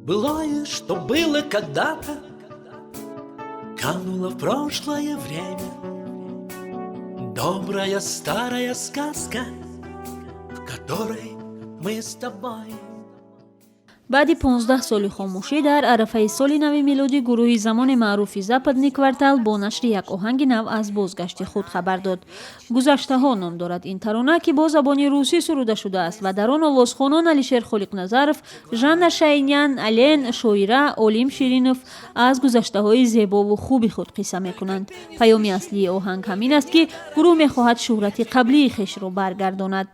Былое, что было когда-то, кануло в прошлое время. Добрая старая сказка, в которой мы с тобой. баъди 15 соли хомӯшӣ дар арафаи соли нави милодӣ гурӯҳи замони маъруфи западни квартал бо нашри як оҳанги нав аз бозгашти худ хабар дод. гузаштаҳо ном дорад ин тарона, ки бо забони русӣ суруда шудааст ва дар он овозхонон алишер холиқназаров, жанна шайнян, ален шоира, олим ширинов аз гузаштаҳои зебову хуби худ қисса мекунанд. паёми аслии оҳанг ҳамин аст, ки гурӯҳ мехоҳад шӯҳрати қаблии хешро баргардонад.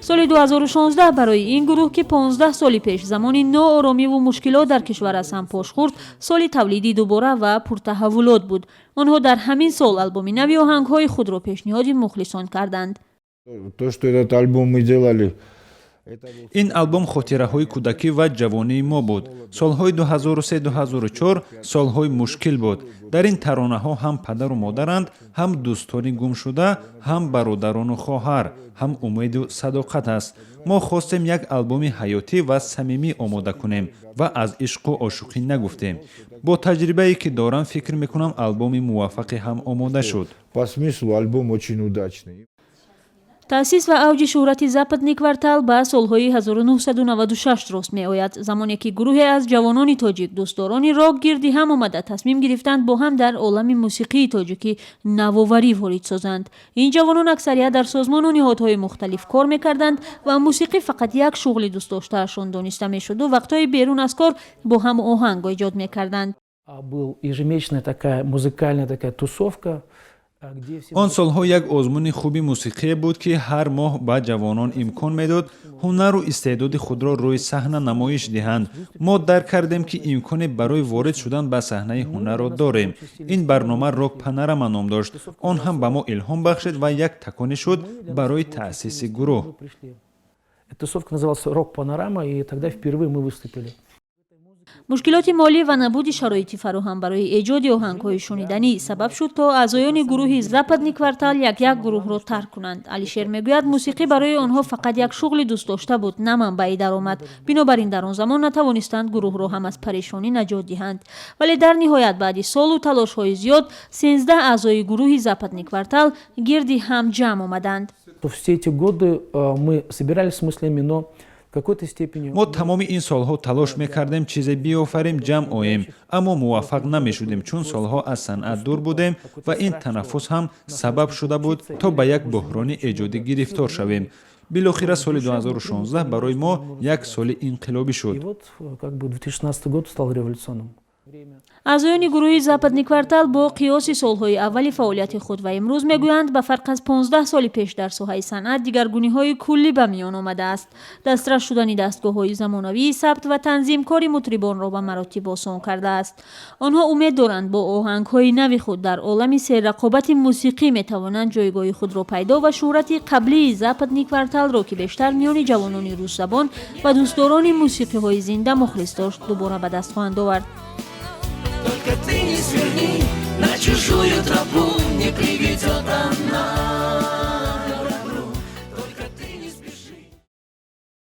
соли 2016 барои ин гурӯҳ, ки 15 соли пеш замони нооромиву мушкилот дар кишвар аз ҳам пош хӯрд, соли тавлиди дубора ва пуртаҳаввулот буд. онҳо дар ҳамин сол албоми нави оҳангҳои худро пешниҳоди мухлисон карданд. То, что этот альбом мы делали, ин албом хотираҳои кӯдакӣ ва ҷавонии мо буд. солҳои 2003-2004 солҳои мушкил буд. дар ин таронаҳо ҳам падару модаранд, ҳам дӯстони гумшуда, ҳам бародарону хоҳар, ҳам умеду садоқат аст. мо хостем як албоми ҳаётӣ ва самимӣ омода кунем ва аз ишқу ошуқӣ нагуфтем. бо таҷрибае ки дорам фикр мекунам албоми муваффақе ҳам омода шуд. по смыслу альбом очень удачный. таъсис ва авҷи шӯҳрати западни квартал ба солҳои 1996 рост меояд, замоне ки гурӯҳе аз ҷавонони тоҷик дӯстдорони рок гирди ҳам омада тасмим гирифтанд бо ҳам дар олами мусиқии тоҷикӣ навоварӣ ворид созанд. ин ҷавонон аксарият дар созмону ниҳодҳои мухталиф кор мекарданд ва мусиқӣ фақат як шуғли дӯстдоштаашон дониста мешуду вақтҳои берун аз кор бо ҳам оҳанг эҷод мекарданд. Был ежемесячная такая музыкальная тусовка. он солҳо як озмуни хуби мусиқие буд, ки ҳар моҳ ба ҷавонон имкон медод ҳунару истеъдоди худро рӯи саҳна намоиш диҳанд. мо дарк кардем, ки имконе барои ворид шудан ба саҳнаи ҳунарро дорем. ин барнома рок панорама ном дошт. он ҳам ба мо илҳом бахшид ва як таконе шуд барои таъсиси гурӯҳ. Тусовка называлась «Рок Панорама», и тогда впервые мы выступили. мушкилоти молӣ ва набуди шароити фароҳам барои эҷоди оҳангҳои шуниданӣ сабаб шуд, то аъзоёни гурӯҳи западни квартал як гурӯҳро тарк кунанд. алишер мегӯяд, мусиқӣ барои онҳо фақат як шуғли дӯстдошта буд, на манбаи даромад. бинобар ин дар он замон натавонистанд гурӯҳро ҳам аз парешонӣ наҷот диҳанд. вале дар ниҳоят баъди солу талошҳои зиёд 13 аъзои гурӯҳи западни квартал гирди ҳам ҷамъ омаданд. Все эти годы мы собирались с мыслями, но в какой-то степени... мо тамоми ин солҳо талош мекардем чизе биёфарем, ҷамъ оем, аммо муваффақ намешудем, чун солҳо аз санъат дур будем ва ин танаффус ҳам сабаб шуда буд то ба як буҳрони эҷодӣ гирифтор шавем. билохира соли 2016 барои мо як соли инқилобӣ шуд. И вот как бы 2016 год стал революционным. аъзоёни гурӯҳи западни квартал бо қиёси солҳои аввали фаъолияти худ ва имрӯз мегӯянд, ба фарқ аз 15 соли пеш дар соҳаи санъат дигаргуниҳои куллӣ ба миён омадааст. дастрас шудани дастгоҳҳои замонавии сабт ва танзим кори мутрибонро ба маротиб осон кардааст. онҳо умед доранд бо оҳангҳои нави худ дар олами серрақобати мусиқӣ метавонанд ҷойгоҳи худро пайдо ва шӯҳрати қаблии западни кварталро, ки бештар миёни ҷавонони рӯззабон ва дӯстдорони мусиқиҳои зинда мухлис дошт, дубора ба даст хоҳанд овард. Только ты не сверни на чужую тропу, не приведет она.